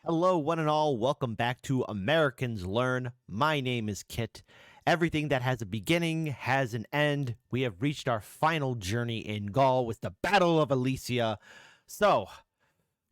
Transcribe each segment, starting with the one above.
Hello, one and all. Welcome back to Americans Learn. My name is Kit. Everything that has a beginning has an end. We have reached our final journey in Gaul with the Battle of Alesia. So,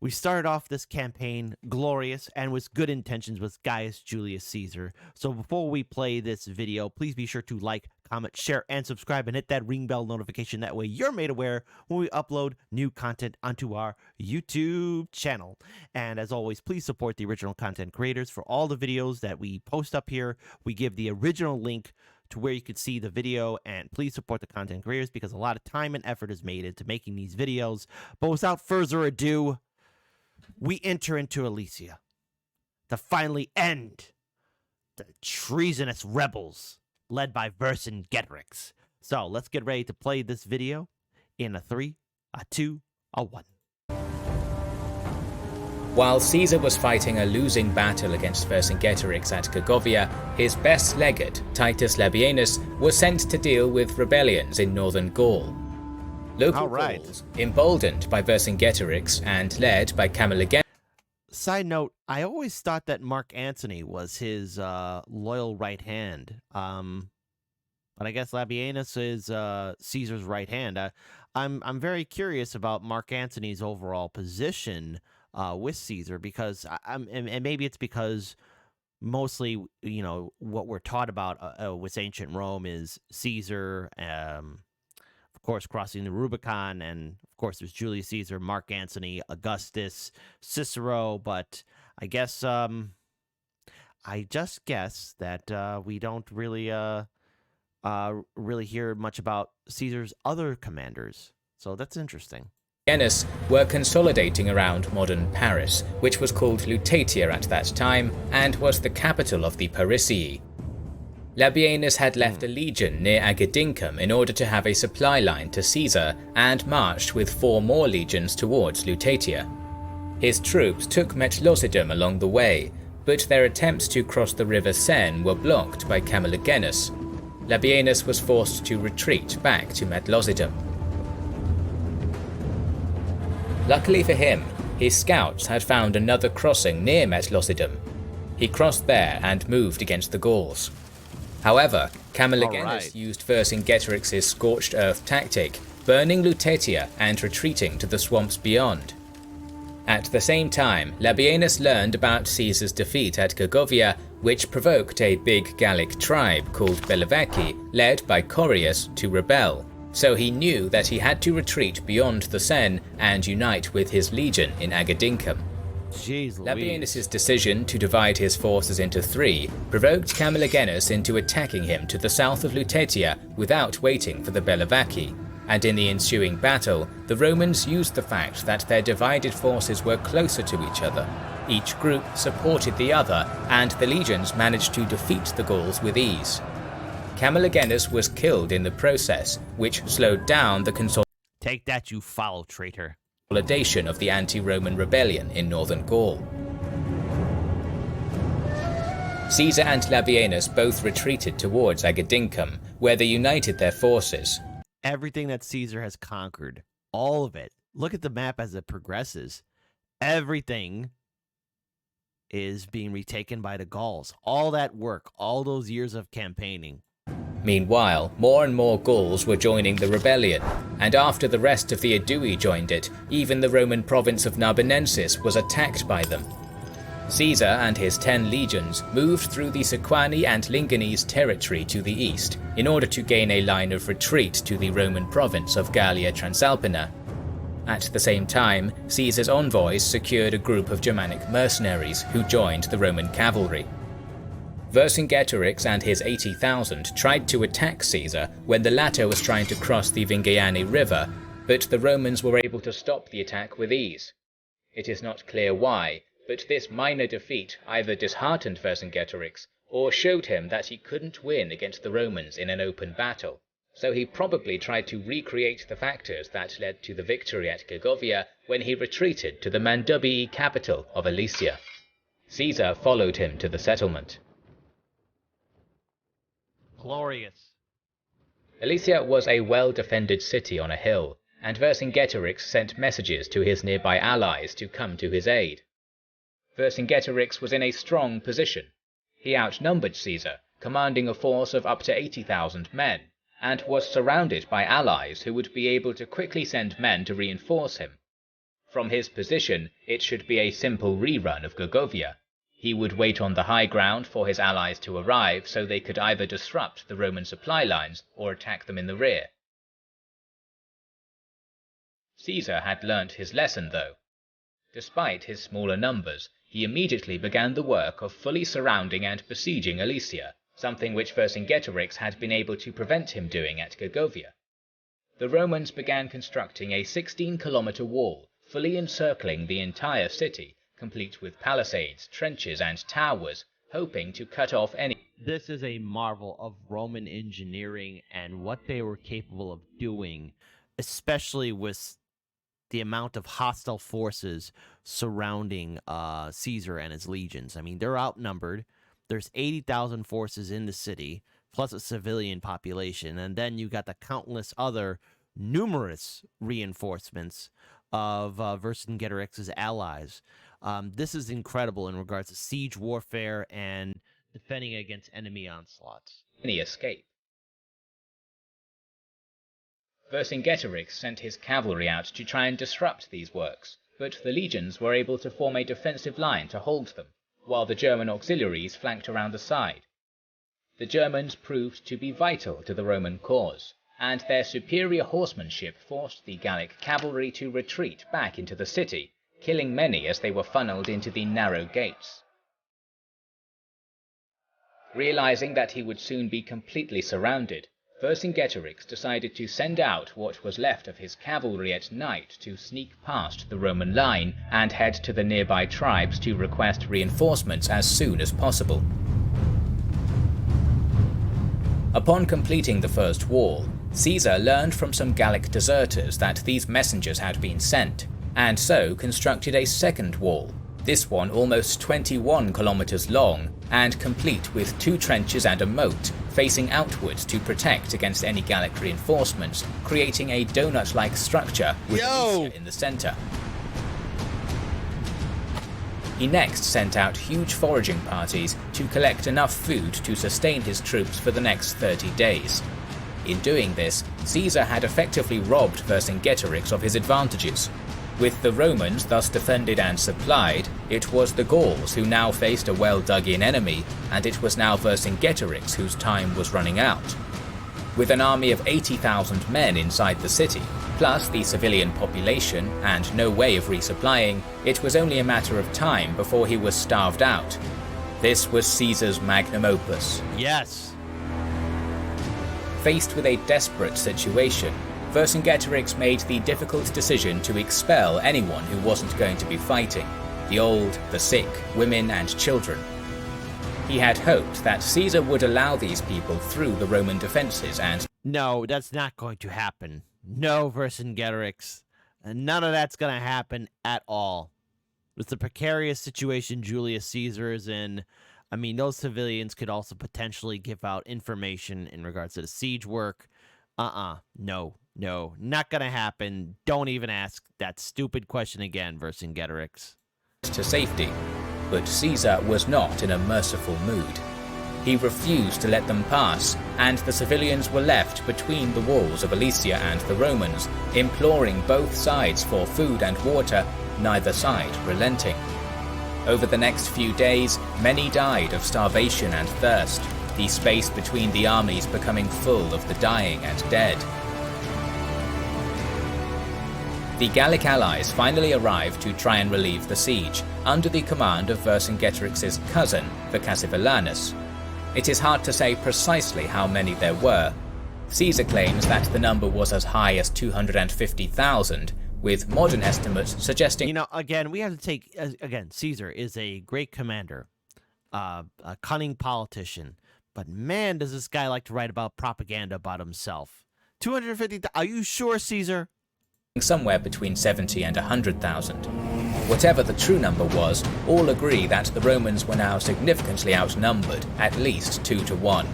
we started off this campaign glorious and with good intentions with Gaius Julius Caesar. So before we play this video, please be sure to like, comment, share, and subscribe, and hit that ring bell notification. That way you're made aware when we upload new content onto our YouTube channel. And as always, please support the original content creators. For all the videos that we post up here, we give the original link to where you can see the video, and please support the content creators because a lot of time and effort is made into making these videos. But without further ado, we enter into Alesia to finally end the treasonous rebels led by Vercingetorix. So let's get ready to play this video in a 3, a 2, a 1. While Caesar was fighting a losing battle against Vercingetorix at Gergovia, his best legate, Titus Labienus, was sent to deal with rebellions in northern Gaul. Local Gauls, emboldened by Vercingetorix and led by Camilligenus. Side note, I always thought that Mark Antony was his loyal right hand. But I guess Labienus is Caesar's right hand. I'm very curious about Mark Antony's overall position with Caesar, because and maybe it's because mostly, you know, what we're taught about with ancient Rome is Caesar, of course, crossing the Rubicon, and of course there's Julius Caesar, Mark Antony, Augustus, Cicero, but I guess I just guess that we don't really hear much about Caesar's other commanders, so that's interesting. Were consolidating around modern Paris, which was called Lutetia at that time and was the capital of the Parisii. Labienus had left a legion near Agedincum in order to have a supply line to Caesar and marched with 4 more legions towards Lutetia. His troops took Metlosidum along the way, but their attempts to cross the river Seine were blocked by Camilligenus. Labienus was forced to retreat back to Metlosidum. Luckily for him, his scouts had found another crossing near Metlosidum. He crossed there and moved against the Gauls. However, Camilligenus used Vercingetorix's scorched earth tactic, burning Lutetia and retreating to the swamps beyond. At the same time, Labienus learned about Caesar's defeat at Gergovia, which provoked a big Gallic tribe called Bellovaci, led by Corius, to rebel. So he knew that he had to retreat beyond the Seine and unite with his legion in Agedincum. Labienus' decision to divide his forces into 3 provoked Camilligenus into attacking him to the south of Lutetia without waiting for the Bellovaci, and in the ensuing battle, the Romans used the fact that their divided forces were closer to each other. Each group supported the other, and the legions managed to defeat the Gauls with ease. Camilligenus was killed in the process, which slowed down the Take that, you foul traitor. consolidation of the anti-Roman rebellion in northern Gaul. Caesar and Labienus both retreated towards Agedincum, where they united their forces. Everything that Caesar has conquered, all of it, look at the map as it progresses. Everything is being retaken by the Gauls. All that work, all those years of campaigning. Meanwhile, more and more Gauls were joining the rebellion, and after the rest of the Aedui joined it, even the Roman province of Narbonensis was attacked by them. Caesar and his 10 legions moved through the Sequani and Lingonese territory to the east, in order to gain a line of retreat to the Roman province of Gallia Transalpina. At the same time, Caesar's envoys secured a group of Germanic mercenaries who joined the Roman cavalry. Vercingetorix and his 80,000 tried to attack Caesar when the latter was trying to cross the Vingaiani River, but the Romans were able to stop the attack with ease. It is not clear why, but this minor defeat either disheartened Vercingetorix or showed him that he couldn't win against the Romans in an open battle, so he probably tried to recreate the factors that led to the victory at Gergovia when he retreated to the Mandubii capital of Alesia. Caesar followed him to the settlement. Glorious. Alesia was a well-defended city on a hill, and Vercingetorix sent messages to his nearby allies to come to his aid. Vercingetorix was in a strong position. He outnumbered Caesar, commanding a force of up to 80,000 men, and was surrounded by allies who would be able to quickly send men to reinforce him. From his position, it should be a simple rerun of Gergovia. He would wait on the high ground for his allies to arrive so they could either disrupt the Roman supply lines or attack them in the rear. Caesar had learnt his lesson, though. Despite his smaller numbers, he immediately began the work of fully surrounding and besieging Alesia, something which Vercingetorix had been able to prevent him doing at Gergovia. The Romans began constructing a 16-kilometer wall, fully encircling the entire city, complete with palisades, trenches, and towers, hoping to cut off any... This is a marvel of Roman engineering and what they were capable of doing, especially with the amount of hostile forces surrounding Caesar and his legions. I mean, they're outnumbered. There's 80,000 forces in the city, plus a civilian population, and then you got the countless other numerous reinforcements of Vercingetorix's allies. This is incredible in regards to siege warfare and defending against enemy onslaughts. Any escape. Vercingetorix sent his cavalry out to try and disrupt these works, but the legions were able to form a defensive line to hold them, while the German auxiliaries flanked around the side. The Germans proved to be vital to the Roman cause, and their superior horsemanship forced the Gallic cavalry to retreat back into the city, killing many as they were funneled into the narrow gates. Realizing that he would soon be completely surrounded, Vercingetorix decided to send out what was left of his cavalry at night to sneak past the Roman line and head to the nearby tribes to request reinforcements as soon as possible. Upon completing the first wall, Caesar learned from some Gallic deserters that these messengers had been sent, and so constructed a second wall, this one almost 21 kilometers long and complete with 2 trenches and a moat, facing outwards to protect against any Gallic reinforcements, creating a donut-like structure with Alesia in the center. He next sent out huge foraging parties to collect enough food to sustain his troops for the next 30 days. In doing this, Caesar had effectively robbed Vercingetorix of his advantages. With the Romans thus defended and supplied, it was the Gauls who now faced a well-dug-in enemy, and it was now Vercingetorix whose time was running out. With an army of 80,000 men inside the city, plus the civilian population and no way of resupplying, it was only a matter of time before he was starved out. This was Caesar's magnum opus. Yes. Faced with a desperate situation, Vercingetorix made the difficult decision to expel anyone who wasn't going to be fighting: the old, the sick, women and children. He had hoped that Caesar would allow these people through the Roman defenses and... No, that's not going to happen. No, Vercingetorix. None of that's going to happen at all. With the precarious situation Julius Caesar is in, I mean, those civilians could also potentially give out information in regards to the siege work. No, not gonna happen. Don't even ask that stupid question again, Vercingetorix. ...to safety, but Caesar was not in a merciful mood. He refused to let them pass, and the civilians were left between the walls of Alesia and the Romans, imploring both sides for food and water, neither side relenting. Over the next few days, many died of starvation and thirst, the space between the armies becoming full of the dying and dead. The Gallic allies finally arrived to try and relieve the siege, under the command of Vercingetorix's cousin, the Cassivellaunus. It is hard to say precisely how many there were. Caesar claims that the number was as high as 250,000, with modern estimates suggesting... You know, again, we have to take... Again, Caesar is a great commander, a cunning politician, but man, does this guy like to write about propaganda about himself. 250,000... Are you sure, Caesar? Somewhere between 70 and 100,000. Whatever the true number was, all agree that the Romans were now significantly outnumbered, at least 2 to 1.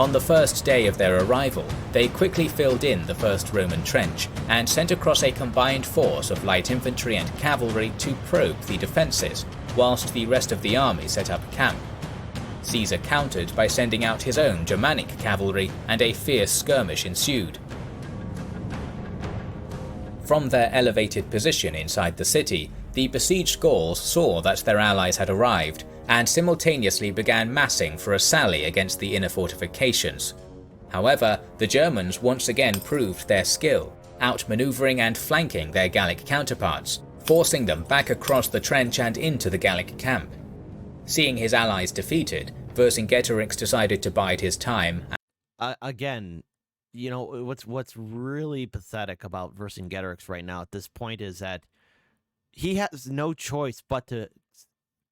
On the first day of their arrival, they quickly filled in the first Roman trench and sent across a combined force of light infantry and cavalry to probe the defences, whilst the rest of the army set up camp. Caesar countered by sending out his own Germanic cavalry, and a fierce skirmish ensued. From their elevated position inside the city, the besieged Gauls saw that their allies had arrived, and simultaneously began massing for a sally against the inner fortifications. However, the Germans once again proved their skill, outmaneuvering and flanking their Gallic counterparts, forcing them back across the trench and into the Gallic camp. Seeing his allies defeated, Vercingetorix decided to bide his time. Again, you know, what's really pathetic about Vercingetorix right now at this point is that he has no choice but to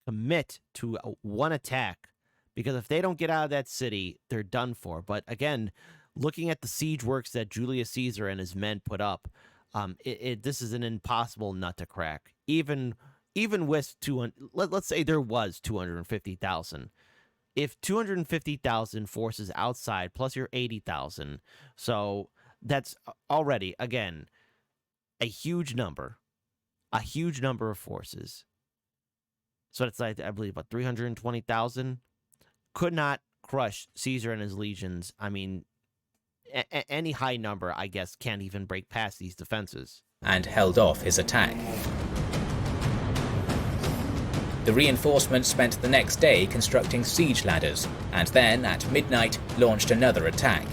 commit to one attack, because if they don't get out of that city, they're done for. But again, looking at the siege works that Julius Caesar and his men put up, this is an impossible nut to crack. Even with let's say there was 250,000. If 250,000 forces outside plus your 80,000, so that's already, again, a huge number of forces. So it's like, I believe, about 320,000 could not crush Caesar and his legions. I mean, any high number, I guess, can't even break past these defenses. And held off his attack. The reinforcements spent the next day constructing siege ladders, and then, at midnight, launched another attack.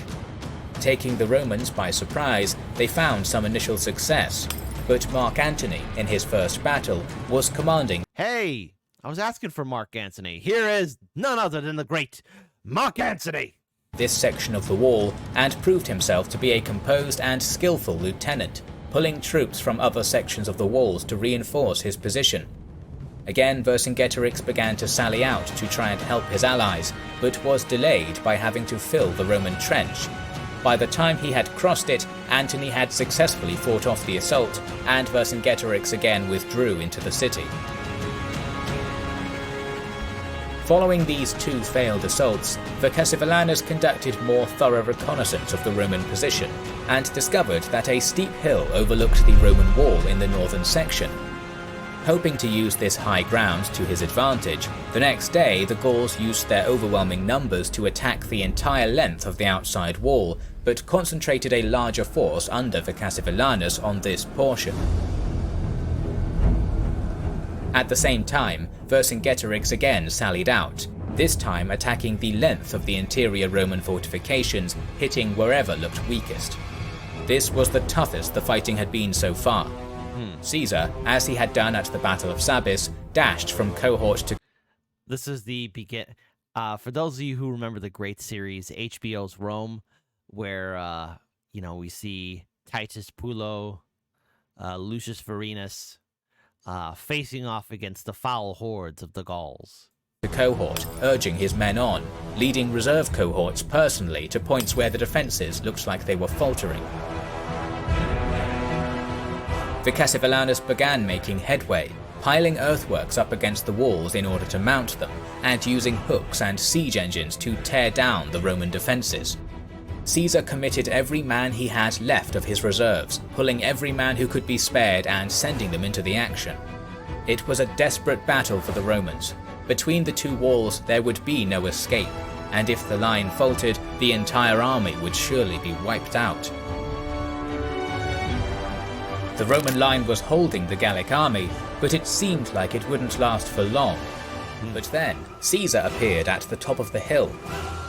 Taking the Romans by surprise, they found some initial success, but Mark Antony, in his first battle, was commanding. Hey! I was asking for Mark Antony. Here is none other than the great Mark Antony! This section of the wall, and proved himself to be a composed and skillful lieutenant, pulling troops from other sections of the walls to reinforce his position. Again, Vercingetorix began to sally out to try and help his allies, but was delayed by having to fill the Roman trench. By the time he had crossed it, Antony had successfully fought off the assault, and Vercingetorix again withdrew into the city. Following these two failed assaults, Vercassivelanus conducted more thorough reconnaissance of the Roman position, and discovered that a steep hill overlooked the Roman wall in the northern section. Hoping to use this high ground to his advantage, the next day the Gauls used their overwhelming numbers to attack the entire length of the outside wall, but concentrated a larger force under Vercassivelanus on this portion. At the same time, Vercingetorix again sallied out, this time attacking the length of the interior Roman fortifications, hitting wherever looked weakest. This was the toughest the fighting had been so far. Caesar, as he had done at the Battle of Sabis, dashed from cohort to... This is the for those of you who remember the great series HBO's Rome, where we see Titus Pullo, Lucius Vorenus facing off against the foul hordes of the Gauls. The cohort, urging his men on, leading reserve cohorts personally to points where the defences looked like they were faltering. Vercassivelanus began making headway, piling earthworks up against the walls in order to mount them, and using hooks and siege engines to tear down the Roman defences. Caesar committed every man he had left of his reserves, pulling every man who could be spared and sending them into the action. It was a desperate battle for the Romans. Between the two walls there would be no escape, and if the line faltered, the entire army would surely be wiped out. The Roman line was holding the Gallic army, but it seemed like it wouldn't last for long. But then, Caesar appeared at the top of the hill.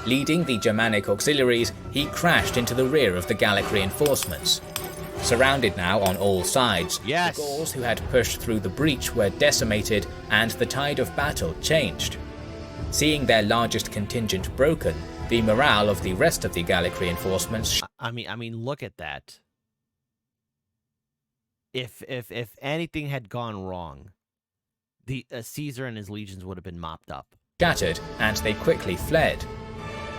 Leading the Germanic auxiliaries, he crashed into the rear of the Gallic reinforcements. Surrounded now on all sides, the Gauls who had pushed through the breach were decimated, and the tide of battle changed. Seeing their largest contingent broken, the morale of the rest of the Gallic reinforcements... I mean, look at that. If anything had gone wrong, the Caesar and his legions would have been mopped up. Shattered, and they quickly fled.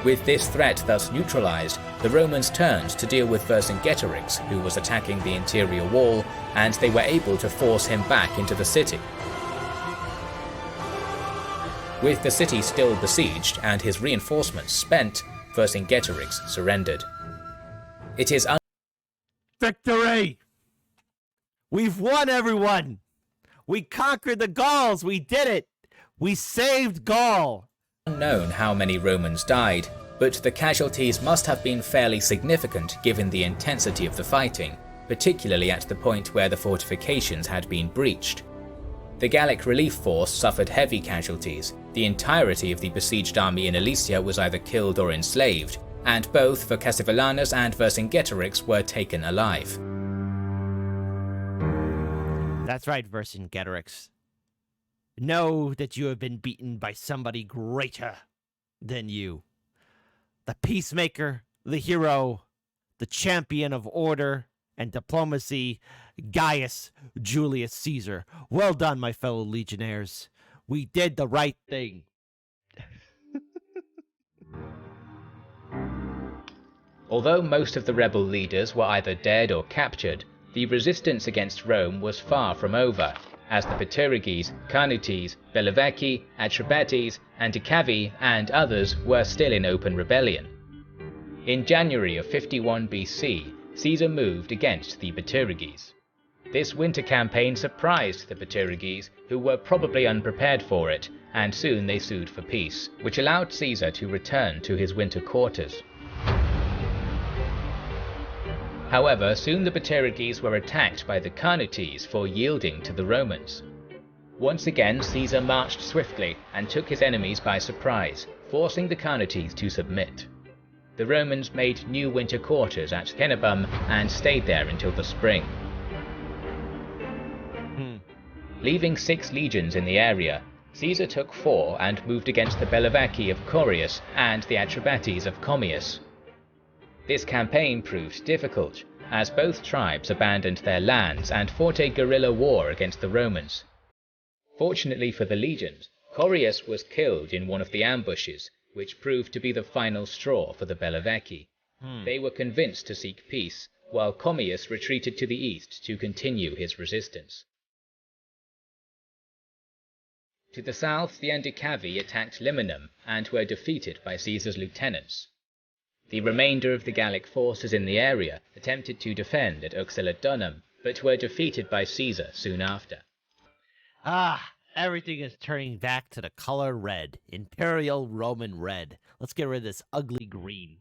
With this threat thus neutralized, the Romans turned to deal with Vercingetorix, who was attacking the interior wall, and they were able to force him back into the city. With the city still besieged and his reinforcements spent, Vercingetorix surrendered. It is Victory! We've won, everyone! We conquered the Gauls! We did it! We saved Gaul! unknown how many Romans died, but the casualties must have been fairly significant given the intensity of the fighting, particularly at the point where the fortifications had been breached. The Gallic relief force suffered heavy casualties, the entirety of the besieged army in Alesia was either killed or enslaved, and both Vercassivellaunus and Vercingetorix were taken alive. That's right, Vercingetorix. Know that you have been beaten by somebody greater than you. The peacemaker, the hero, the champion of order and diplomacy, Gaius Julius Caesar. Well done, my fellow legionnaires. We did the right thing. Although most of the rebel leaders were either dead or captured, the resistance against Rome was far from over, as the Bituriges, Carnutes, Bellovaci, Atrebates, Anticavi, and others were still in open rebellion. In January of 51 BC, Caesar moved against the Bituriges. This winter campaign surprised the Bituriges, who were probably unprepared for it, and soon they sued for peace, which allowed Caesar to return to his winter quarters. However, soon the Bituriges were attacked by the Carnutes for yielding to the Romans. Once again, Caesar marched swiftly and took his enemies by surprise, forcing the Carnutes to submit. The Romans made new winter quarters at Cenabum and stayed there until the spring. Leaving 6 legions in the area, Caesar took 4 and moved against the Bellovaci of Corius and the Atrebates of Commius. This campaign proved difficult, as both tribes abandoned their lands and fought a guerrilla war against the Romans. Fortunately for the legions, Corius was killed in one of the ambushes, which proved to be the final straw for the Bellovaci. They were convinced to seek peace, while Commius retreated to the east to continue his resistance. To the south, the Anticavi attacked Liminum and were defeated by Caesar's lieutenants. The remainder of the Gallic forces in the area attempted to defend at Uxellodunum, but were defeated by Caesar soon after. Everything is turning back to the color red. Imperial Roman red. Let's get rid of this ugly green.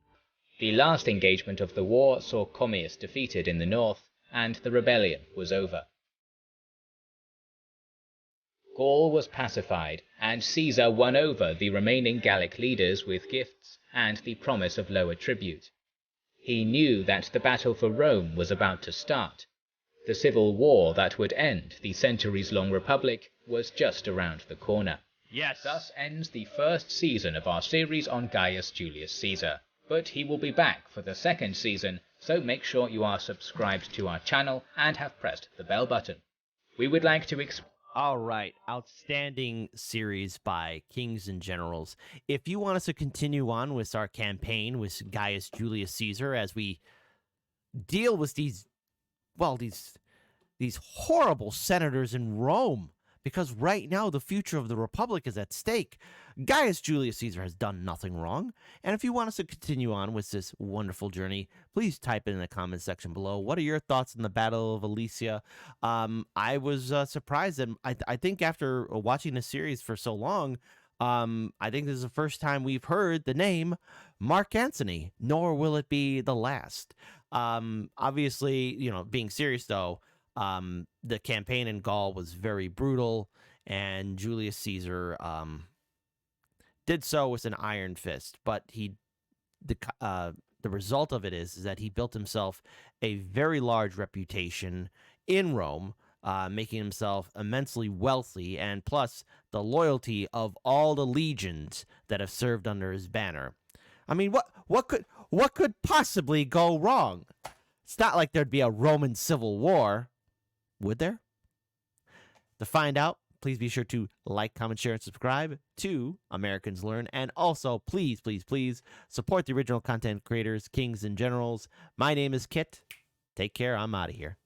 The last engagement of the war saw Commius defeated in the north, and the rebellion was over. Gaul was pacified, and Caesar won over the remaining Gallic leaders with gifts and the promise of lower tribute. He knew that the battle for Rome was about to start. The civil war that would end the centuries-long republic was just around the corner. Yes. Thus ends the first season of our series on Gaius Julius Caesar. But he will be back for the second season, so make sure you are subscribed to our channel and have pressed the bell button. We would like to All right, outstanding series by Kings and Generals. If you want us to continue on with our campaign with Gaius Julius Caesar as we deal with these horrible senators in Rome, because right now the future of the Republic is at stake. Gaius Julius Caesar has done nothing wrong, and if you want us to continue on with this wonderful journey, please type it in the comment section below. What are your thoughts on the Battle of Alesia? I was surprised, and I think after watching the series for so long, I think this is the first time we've heard the name Mark Antony, nor will it be the last. Obviously, being serious though, the campaign in Gaul was very brutal, and Julius Caesar did so with an iron fist. But the result of it is that he built himself a very large reputation in Rome, making himself immensely wealthy, and plus the loyalty of all the legions that have served under his banner. I mean, what could possibly go wrong? It's not like there'd be a Roman civil war. Would there? To find out, please be sure to like, comment, share, and subscribe to Americans Learn. And also, please, please, please support the original content creators, Kings and Generals. My name is Kit. Take care. I'm out of here.